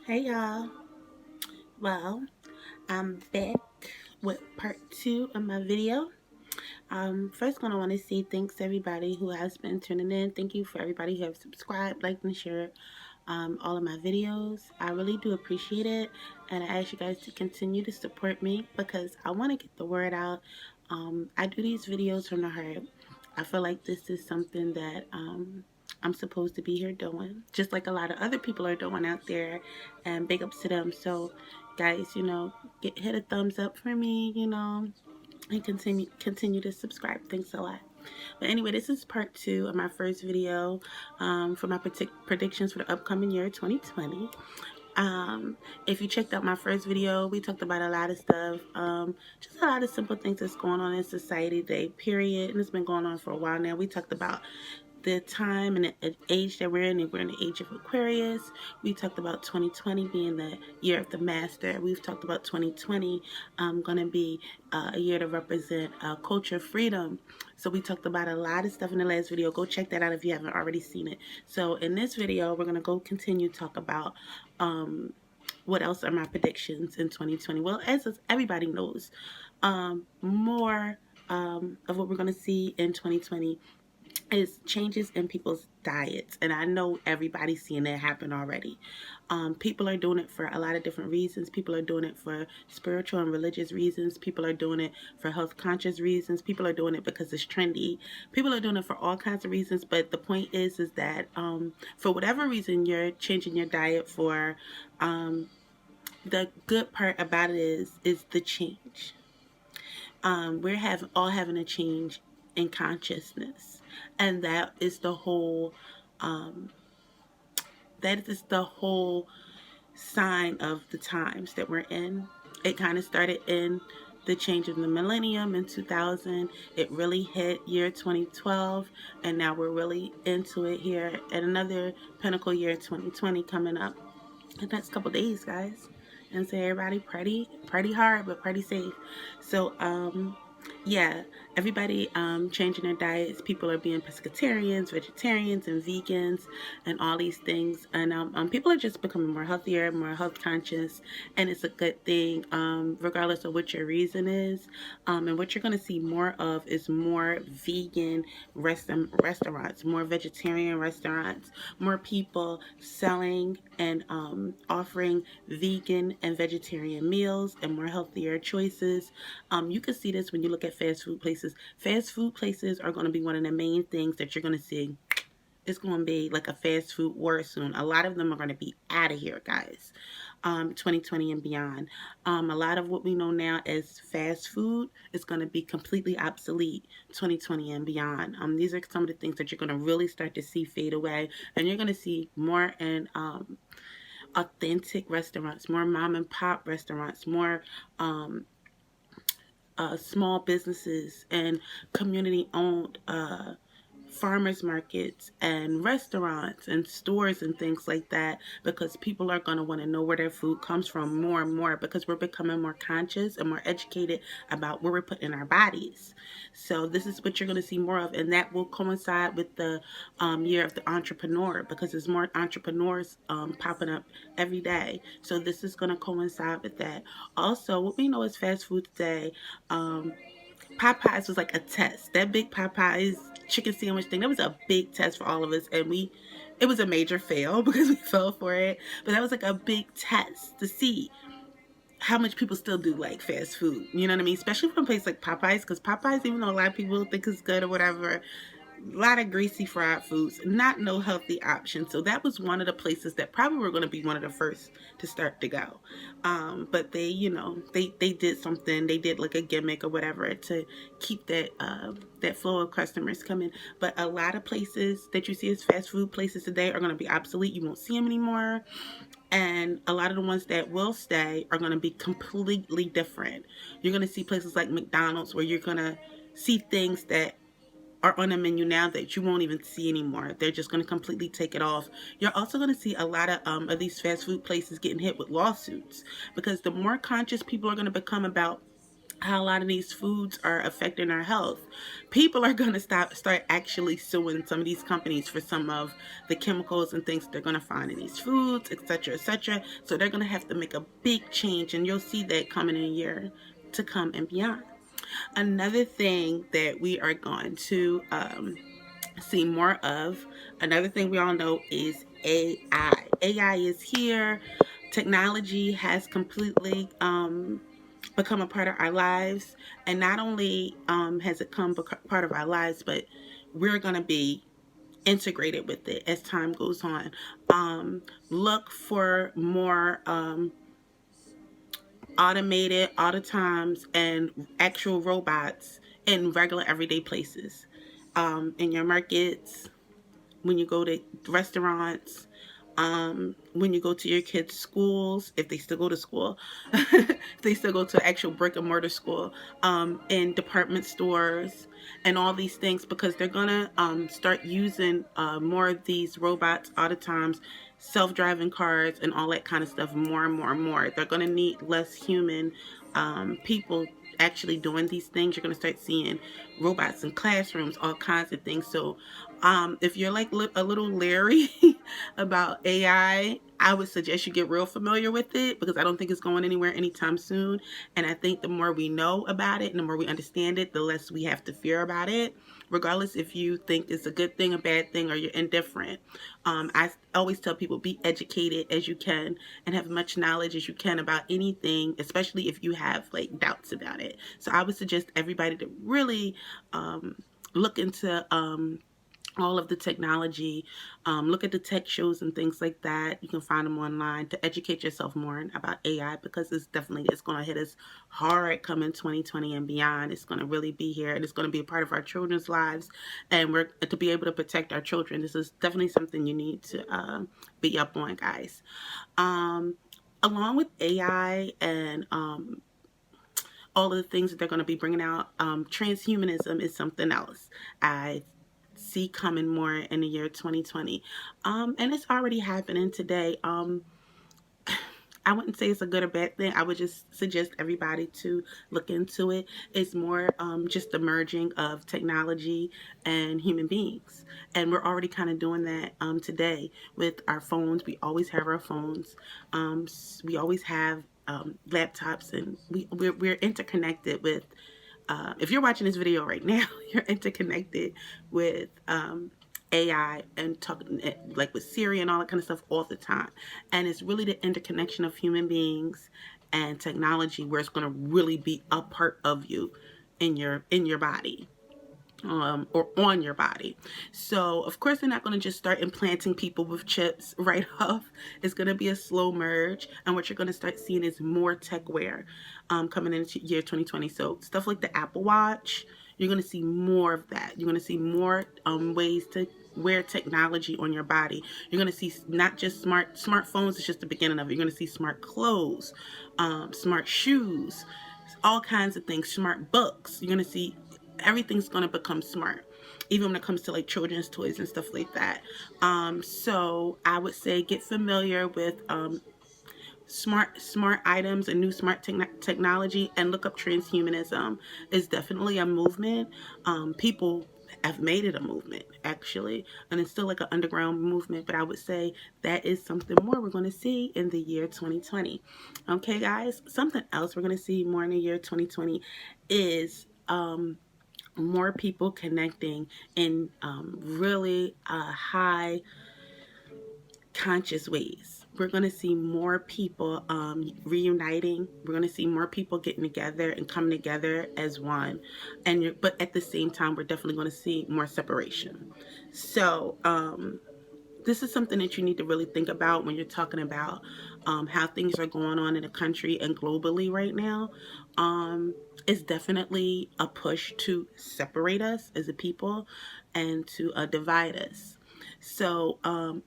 Hey y'all. Well, I'm back with part two of my video. First gonna want to say thanks to everybody who has been tuning in. Thank you for everybody who have subscribed, liked, and shared all of my videos. I really do appreciate it, and I ask you guys to continue to support me because I want to get the word out. I do these videos from the heart. I feel like this is something that I'm supposed to be here doing, just like a lot of other people are doing out there, and big ups to them. So, guys, hit a thumbs up for me, and continue to subscribe. Thanks a lot. But anyway, this is part two of my first video for my predictions for the upcoming year 2020. If you checked out my first video, we talked about a lot of stuff, just a lot of simple things that's going on in society today, period. And it's been going on for a while now. We talked about the time and the age that we're in, and we're in the age of Aquarius. We talked about 2020 being the year of the master. We've talked about 2020 going to be a year to represent culture freedom. So we talked about a lot of stuff in the last video. Go check that out if you haven't already seen it. So in this video, we're going to go continue to talk about what else are my predictions in 2020. Well, as everybody knows, more of what we're going to see in 2020 is changes in people's diets, and I know everybody's seeing that happen already. People are doing it for a lot of different reasons. People are doing it for spiritual and religious reasons. People are doing it for health conscious reasons. People are doing it because it's trendy. People are doing it for all kinds of reasons. But the point is that for whatever reason you're changing your diet for, the good part about it is the change. We're all having a change in consciousness, and um, that is the whole sign of the times that we're in. It kind of started in the change of the millennium in 2000. It really hit year 2012, and now we're really into it here at another pinnacle year 2020 coming up the next couple days, guys. And so everybody party hard, but party safe. So yeah, everybody changing their diets. People are being pescatarians, vegetarians, and vegans, and all these things. And people are just becoming more healthier, more health conscious, and it's a good thing, regardless of what your reason is. And what you're going to see more of is more vegan restaurants, more vegetarian restaurants, more people selling and offering vegan and vegetarian meals and more healthier choices. You can see this when you look at fast food places. Fast food places are going to be one of the main things that you're going to see. It's going to be like a fast food war soon. A lot of them are going to be out of here, guys. 2020 and beyond. A lot of what we know now as fast food is going to be completely obsolete 2020 and beyond. These are some of the things that you're going to really start to see fade away, and you're going to see more in authentic restaurants, more mom and pop restaurants, more small businesses and community owned farmers markets and restaurants and stores and things like that, because people are going to want to know where their food comes from more and more, because we're becoming more conscious and more educated about where we're putting our bodies. So this is what you're going to see more of, and that will coincide with the year of the entrepreneur, because there's more entrepreneurs popping up every day. So this is going to coincide with that. Also, what we know is fast food today, Popeyes was like a test. That big Popeyes chicken sandwich thing, that was a big test for all of us, and it was a major fail because we fell for it. But that was like a big test to see how much people still do like fast food. You know what I mean? Especially from a place like Popeyes, because Popeyes, even though a lot of people think it's good or whatever, a lot of greasy fried foods, not no healthy options. So that was one of the places that probably were going to be one of the first to start to go. But they, they did something. They did like a gimmick or whatever to keep that flow of customers coming. But a lot of places that you see as fast food places today are going to be obsolete. You won't see them anymore. And a lot of the ones that will stay are going to be completely different. You're going to see places like McDonald's where you're going to see things that are on the menu now that you won't even see anymore. They're just going to completely take it off. You're also going to see a lot of these fast food places getting hit with lawsuits, because the more conscious people are going to become about how a lot of these foods are affecting our health. People are going to start actually suing some of these companies for some of the chemicals and things they're going to find in these foods, etc., etc. So they're going to have to make a big change, and you'll see that coming in a year to come and beyond. Another thing that we are going to see more of, another thing we all know is AI. AI is here. Technology has completely become a part of our lives, and not only has it come part of our lives, but we're going to be integrated with it as time goes on. Look for more automated automatons and actual robots in regular everyday places, in your markets, when you go to restaurants, when you go to your kids' schools, if they still go to school, if they still go to actual brick and mortar school, in department stores, and all these things, because they're gonna start using more of these robots, automatons, self-driving cars, and all that kind of stuff more and more and more. They're gonna need less human people actually doing these things. You're going to start seeing robots in classrooms, all kinds of things. So if you're like a little leery about AI, I would suggest you get real familiar with it, because I don't think it's going anywhere anytime soon. And I think the more we know about it and the more we understand it, the less we have to fear about it, regardless if you think it's a good thing, a bad thing, or you're indifferent. I always tell people, be educated as you can and have much knowledge as you can about anything, especially if you have like doubts about it. So I would suggest everybody to really look into all of the technology, look at the tech shows and things like that. You can find them online to educate yourself more about AI, because it's going to hit us hard coming 2020 and beyond. It's going to really be here, and it's going to be a part of our children's lives, and we're to be able to protect our children. This is definitely something you need to be up on, guys. Along with AI and all of the things that they're going to be bringing out, transhumanism is something else I see coming more in the year 2020. And it's already happening today. I wouldn't say it's a good or bad thing. I would just suggest everybody to look into it. It's more just the merging of technology and human beings. And we're already kind of doing that today with our phones. We always have our phones. We always have laptops, and we're interconnected with, if you're watching this video right now, you're interconnected with AI and talking like with Siri and all that kind of stuff all the time. And it's really the interconnection of human beings and technology where it's going to really be a part of you in your body. Or on your body. So of course they're not going to just start implanting people with chips right off. It's going to be a slow merge, and what you're going to start seeing is more tech wear coming into year 2020. So stuff like the Apple Watch, you're going to see more of that. You're going to see more ways to wear technology on your body. You're going to see not just smartphones. It's just the beginning of it. You're going to see smart clothes, smart shoes, all kinds of things, smart books. You're going to see everything's going to become smart, even when it comes to like children's toys and stuff like that. So I would say get familiar with smart items and new smart technology, and look up transhumanism. It's definitely a movement. People have made it a movement, actually, and it's still like an underground movement, but I would say that is something more we're going to see in the year 2020. Okay, guys, something else we're going to see more in the year 2020 is more people connecting in really high conscious ways. We're going to see more people reuniting. We're going to see more people getting together and coming together as one. But at the same time, we're definitely going to see more separation. So this is something that you need to really think about when you're talking about how things are going on in the country and globally right now. It's definitely a push to separate us as a people and to divide us. So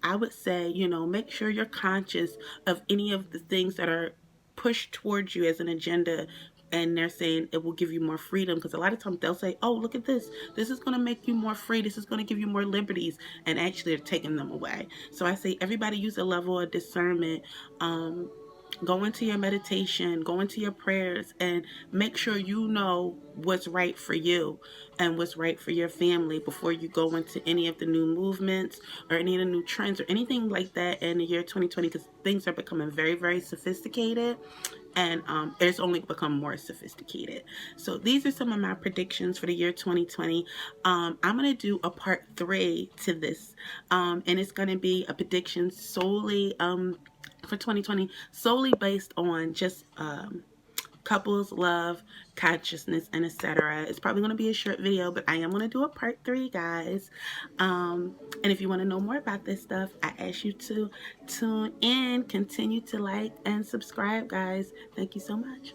I would say, make sure you're conscious of any of the things that are pushed towards you as an agenda, and they're saying it will give you more freedom, because a lot of times they'll say, oh, look at this is going to make you more free, this is going to give you more liberties, and actually they're taking them away. So I say everybody use a level of discernment Go into your meditation, go into your prayers, and make sure you know what's right for you and what's right for your family before you go into any of the new movements or any of the new trends or anything like that in the year 2020, because things are becoming very, very sophisticated, and it's only become more sophisticated. So these are some of my predictions for the year 2020. I'm going to do a part 3 to this, and it's going to be a prediction solely for 2020, solely based on just couples, love, consciousness, and etc. It's probably going to be a short video, but I am going to do a part 3, guys. And if you want to know more about this stuff, I ask you to tune in, continue to like and subscribe, guys. Thank you so much.